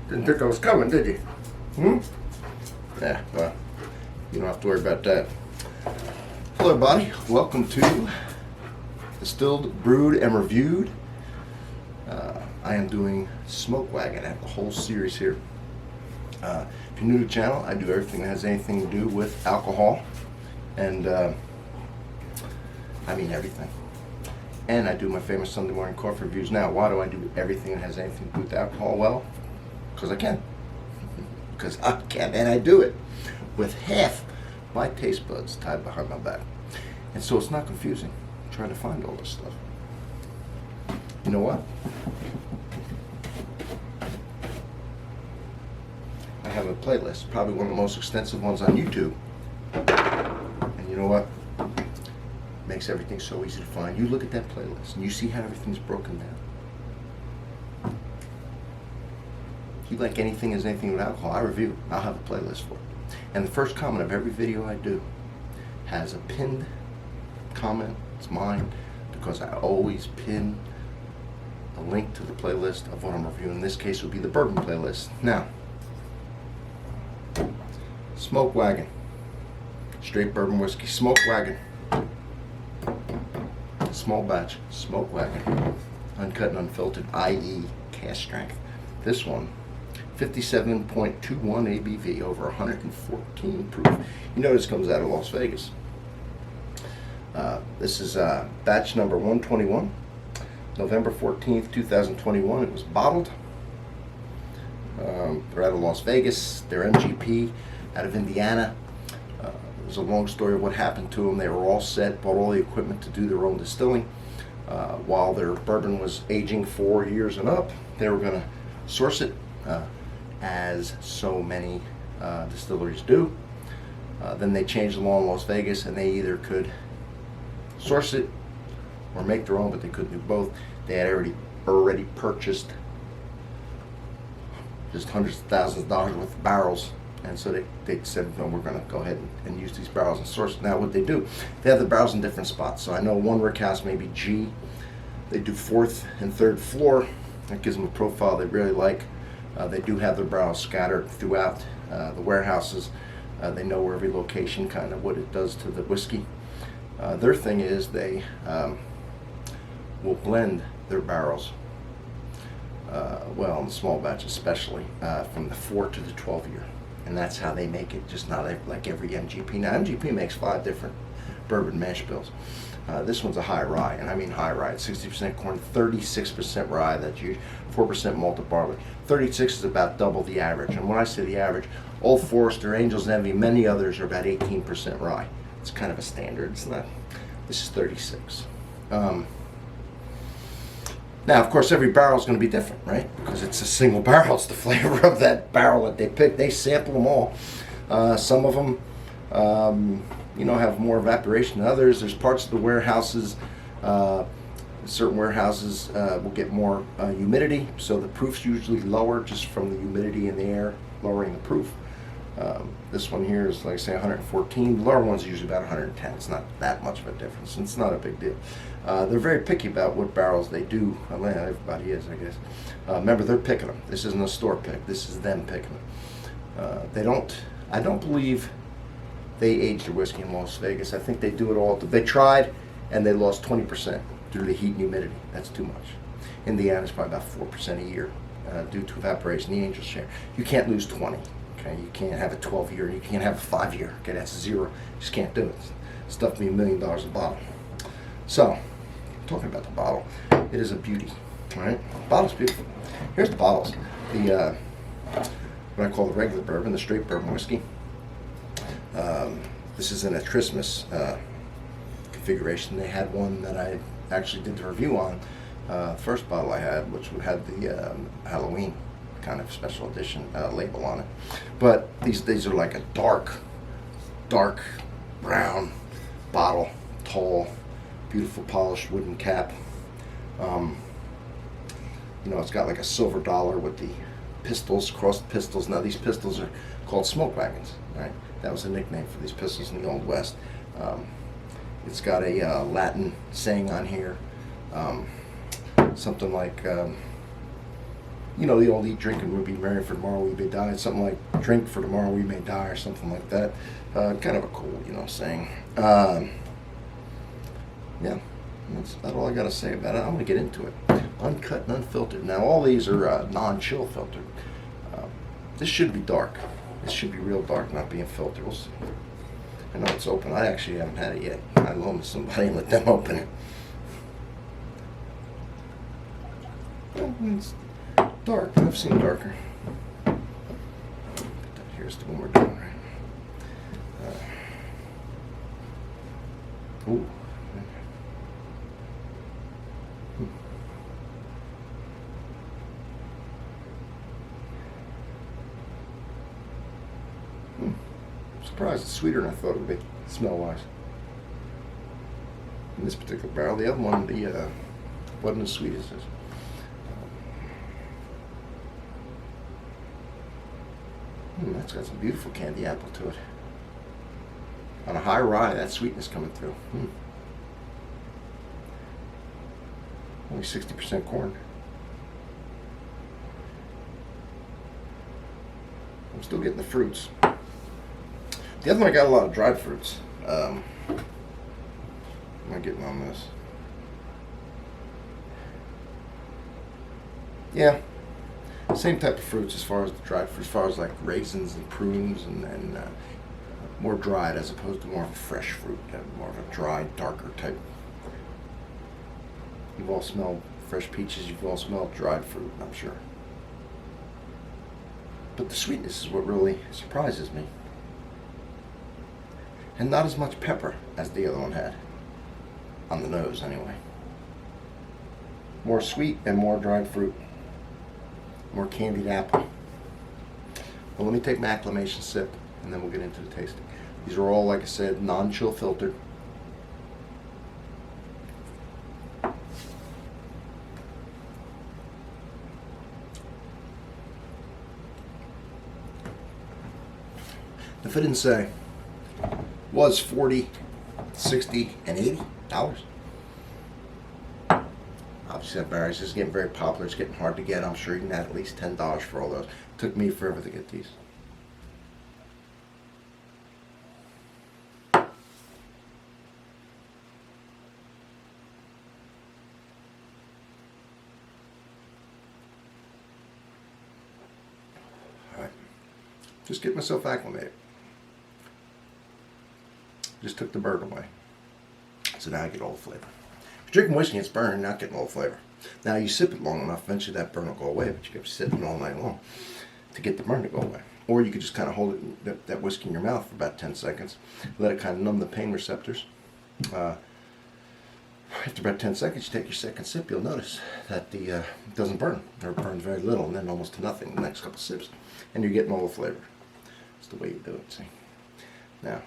Didn't think I was coming, did you? Yeah, well, you don't have to worry about that. Hello, everybody. Welcome to Distilled, Brewed, and Reviewed. I am doing Smoke Wagon. I have the whole series here. If you're new to the channel, I do everything that has anything to do with alcohol. And I mean everything. And I do my famous Sunday morning coffee reviews. Now, why do I do everything that has anything to do with alcohol? Well, because I can. Because I can, and I do it with half my taste buds tied behind my back. And so it's not confusing trying to find all this stuff. You know what? I have a playlist, probably one of the most extensive ones on YouTube. And you know what? Makes everything so easy to find. You look at that playlist and you see how everything's broken down. If you like anything as anything with alcohol, I review. I'll have a playlist for it. And the first comment of every video I do has a pinned comment. It's mine because I always pin a link to the playlist of what I'm reviewing. In this case, it would be the bourbon playlist. Now, Smoke Wagon, straight bourbon whiskey. Smoke Wagon, small batch. Smoke Wagon, uncut and unfiltered, i.e. cask strength. This one, 57.21 ABV, over 114 proof. You know this comes out of Las Vegas. This is batch number 121, November 14th, 2021. It was bottled. They're out of Las Vegas. They're MGP out of Indiana. There's a long story of what happened to them. They were all set, bought all the equipment to do their own distilling. While their bourbon was aging 4 years and up, they were going to source it, as so many distilleries do. Then they changed the law in Las Vegas, and they either could source it or make their own, but they couldn't do both. They had already purchased just hundreds of thousands of dollars worth of barrels, and so they said, no, we're going to go ahead and use these barrels and source it. Now what they do, they have the barrels in different spots. So I know one rick house may be G. They do 4th and 3rd floor. That gives them a profile they really like. They do have their barrels scattered throughout the warehouses. They know where every location, kind of what it does to the whiskey. Their thing is they will blend their barrels, well, in the small batch especially, from the 4 to the 12 year. And that's how they make it, just not like every MGP. Now, MGP makes 5 different bourbon mash bills. This one's a high rye, and I mean high rye. It's 60% corn, 36% rye, that's usually 4% malted barley. 36 is about double the average. And when I say the average, Old Forester, Angel's Envy, many others are about 18% rye. It's kind of a standard. It's not. This is 36. Now, of course, every barrel is going to be different, right? Because it's a single barrel. It's the flavor of that barrel that they pick. They sample them all. Some of them, have more evaporation than others. There's parts of the warehouses, certain warehouses will get more humidity, so the proof's usually lower just from the humidity in the air, lowering the proof. This one here is, like I say, 114. The lower one's usually about 110. It's not that much of a difference. It's not a big deal. They're very picky about what barrels they do. Well, everybody is, I guess. Remember, they're picking them. This isn't a store pick. This is them picking them. I don't believe they age their whiskey in Las Vegas. I think they do it all. They tried, and they lost 20% due to the heat and humidity. That's too much. Indiana's probably about 4% a year due to evaporation, the Angel share. You can't lose 20. Okay, you can't have a 12 year. You can't have a 5 year. Okay, that's 0. You just can't do it. Stuff be $1 million a bottle. So, talking about the bottle, it is a beauty. All right, the bottle's beautiful. Here's the bottles. The what I call the regular bourbon, the straight bourbon whiskey. This is in a Christmas configuration. They had one that I actually did the review on. First bottle I had, which had the Halloween kind of special edition label on it. But these are like a dark brown bottle, tall, beautiful polished wooden cap. It's got like a silver dollar with the pistols, crossed pistols. Now these pistols are called smoke wagons, right? That was a nickname for these pistols in the Old West. It's got a Latin saying on here, something like you know, the old eat, drink, and we'll be merry for tomorrow we may die. It's something like drink for tomorrow we may die, or something like that. Kind of a cool, you know, saying. Yeah, that's all I got to say about it. I'm going to get into it. Uncut and unfiltered. Now, all these are non-chill filtered. This should be dark. This should be real dark, not being filtered. We'll see. I know it's open. I actually haven't had it yet. I loaned to somebody and let them open it. Well, it's dark, but I've seen darker. Here's the one we're doing, right? Ooh. Surprised it's sweeter than I thought it would be, smell-wise. In this particular barrel, the other one, wasn't as sweet as this. That's got some beautiful candy apple to it. On a high rye, that sweetness coming through. Only 60% corn. I'm still getting the fruits. The other one, I got a lot of dried fruits. Am I getting on this? Yeah, same type of fruits as far as the dried fruits, as far as like raisins and prunes and more dried as opposed to more of a fresh fruit, more of a dried, darker type. You've all smelled fresh peaches, you've all smelled dried fruit, I'm sure. But the sweetness is what really surprises me. And not as much pepper as the other one had. On the nose, anyway. More sweet and more dried fruit. More candied apple. Well, let me take my acclimation sip, and then we'll get into the tasting. These are all, like I said, non-chill filtered. If I didn't say, was $40, $60, and $80. Obviously that varies. It's getting very popular. It's getting hard to get. I'm sure you can add at least $10 for all those. It took me forever to get these. Alright. Just get myself acclimated. Just took the burn away. So now I get all the flavor. If you're drinking whiskey, it's burning, not getting all the flavor. Now you sip it long enough, eventually that burn will go away, but you keep sitting all night long to get the burn to go away. Or you could just kind of hold it, that whiskey in your mouth for about 10 seconds, let it kind of numb the pain receptors. After about 10 seconds, you take your second sip, you'll notice that it doesn't burn, or it burns very little, and then almost to nothing the next couple sips, and you're getting all the flavor. That's the way you do it, see. Now,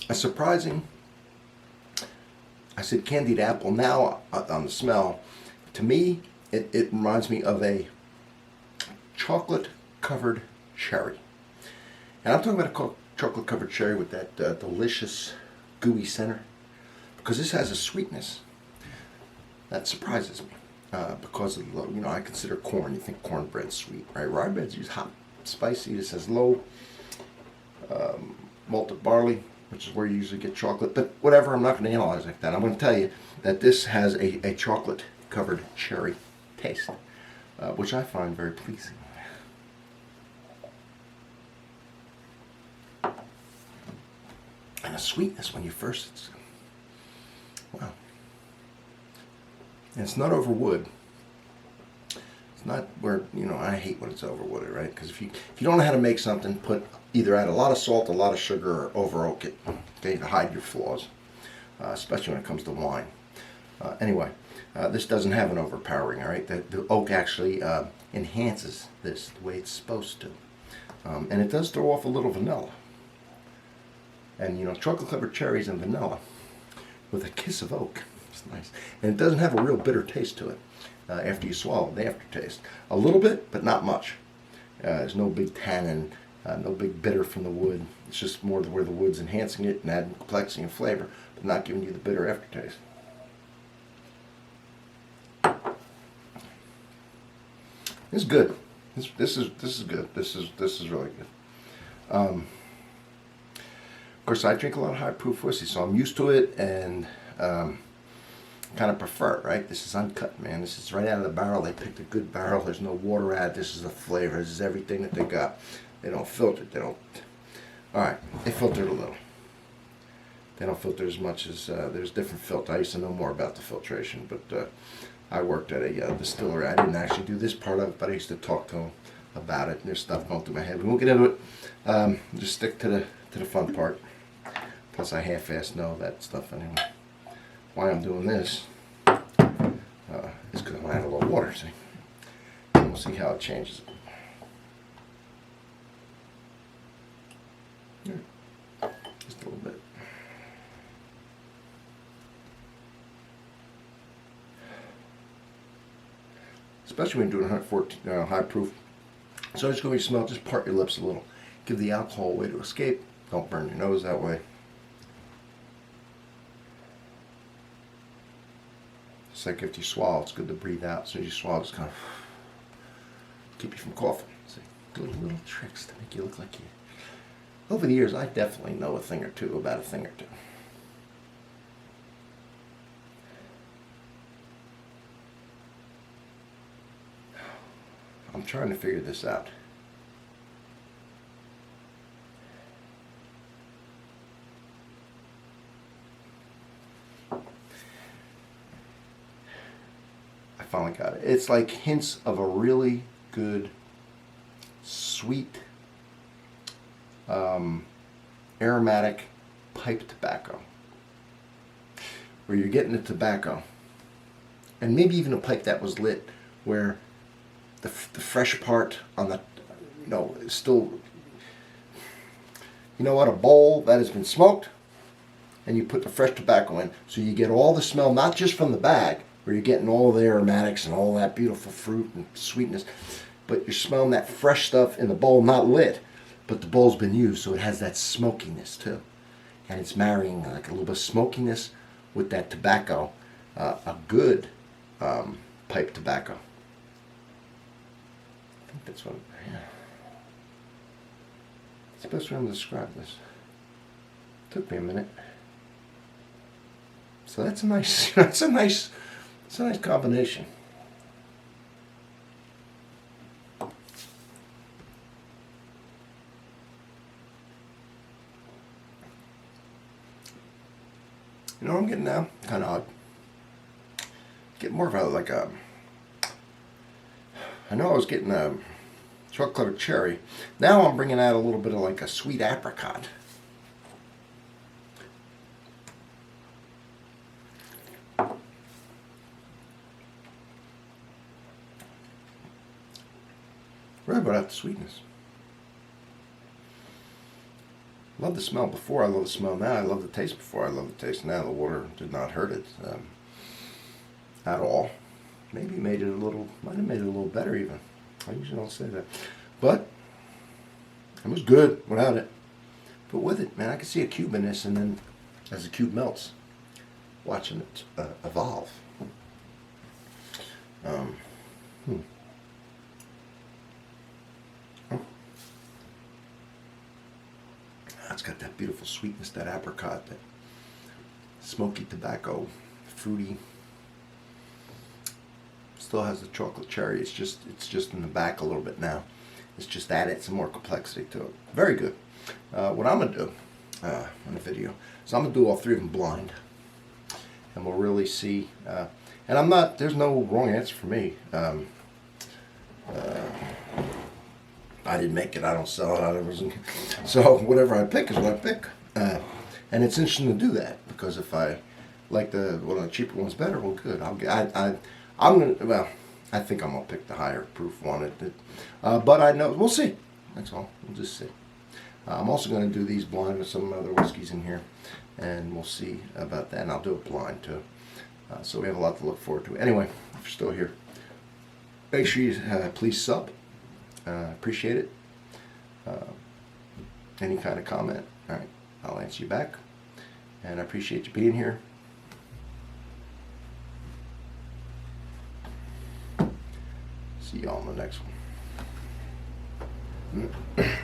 a surprising, I said candied apple. Now on the smell, to me, it reminds me of a chocolate covered cherry. And I'm talking about a chocolate covered cherry with that delicious gooey center, because this has a sweetness that surprises me. Because of the, I consider corn, you think cornbread's sweet, right? Rye bread's use hot, spicy. This has low malted barley, which is where you usually get chocolate. But whatever, I'm not going to analyze like that. I'm going to tell you that this has a chocolate-covered cherry taste, which I find very pleasing. And a sweetness when you first, wow. And it's not over wood. It's not where, I hate when it's over wooded, right? Because if you don't know how to make something, either add a lot of salt, a lot of sugar, or over oak it, okay, to hide your flaws, especially when it comes to wine. Anyway, this doesn't have an overpowering, all right? The oak actually enhances this the way it's supposed to. And it does throw off a little vanilla. And, chocolate-covered cherries and vanilla with a kiss of oak. It's nice. And it doesn't have a real bitter taste to it after you swallow the aftertaste. A little bit, but not much. There's no big tannin, no big bitter from the wood. It's just more where the wood's enhancing it and adding complexity and flavor, but not giving you the bitter aftertaste. It's good. This is good. This is really good. Of course, I drink a lot of high proof whiskey, so I'm used to it, and kind of prefer it, right? This is uncut, man. This is right out of the barrel. They picked a good barrel. There's no water added. This is the flavor. This is everything that they got. They don't filter it. They don't. All right, they filter it a little. They don't filter as much as there's different filters. I used to know more about the filtration, but I worked at a distillery. I didn't actually do this part of it, but I used to talk to them about it. And there's stuff going through my head. We won't get into it. Just stick to the fun part. Plus, I half-assed know that stuff anyway. Why I'm doing this is because I'm adding a little water. See, and we'll see how it changes. Just a little bit. Especially when you're doing 114 high proof. So just go and smell, just part your lips a little. Give the alcohol a way to escape. Don't burn your nose that way. It's like if you swallow, it's good to breathe out. As soon as you swallow, just kind of keep you from coughing. See, little tricks to make you look like you. Over the years, I definitely know a thing or two about a thing or two. I'm trying to figure this out. I finally got it. It's like hints of a really good, sweet, aromatic pipe tobacco. Where you're getting the tobacco, and maybe even a pipe that was lit, where the fresh part on the, is still, a bowl that has been smoked, and you put the fresh tobacco in, so you get all the smell, not just from the bag, where you're getting all the aromatics and all that beautiful fruit and sweetness, but you're smelling that fresh stuff in the bowl, not lit, but the bowl's been used, so it has that smokiness too. And it's marrying like a little bit of smokiness with that tobacco, a good pipe tobacco. I think that's what, yeah. It's the best way to describe this. Took me a minute. So that's a nice, it's a nice combination. You know what I'm getting now? Kind of odd. Get more of a, like a, I know I was getting a chocolate cherry. Now I'm bringing out a little bit of like a sweet apricot. Right about the sweetness. Love the smell before, I love the smell now. I love the taste before, I love the taste now. The water did not hurt it at all. Maybe might have made it a little better even. I usually don't say that. But it was good without it. But with it, man, I can see a cube in this, and then as the cube melts, watching it evolve. It's got that beautiful sweetness, that apricot, that smoky tobacco, fruity. Still has the chocolate cherry. It's just in the back a little bit now. It's just added some more complexity to it. Very good. What I'm gonna do in the video is I'm gonna do all three of them blind, and we'll really see. And I'm not. There's no wrong answer for me. I didn't make it. I don't sell it. So whatever I pick is what I pick. And it's interesting to do that, because if I like one of the cheaper ones better, well, good. I think I'm gonna pick the higher proof one. But I know we'll see. That's all. We'll just see. I'm also going to do these blind with some other whiskeys in here, and we'll see about that. And I'll do it blind too. So we have a lot to look forward to. Anyway, if you're still here, make sure you please sub. Appreciate it. Any kind of comment, all right, I'll answer you back. And I appreciate you being here. See y'all in the next one.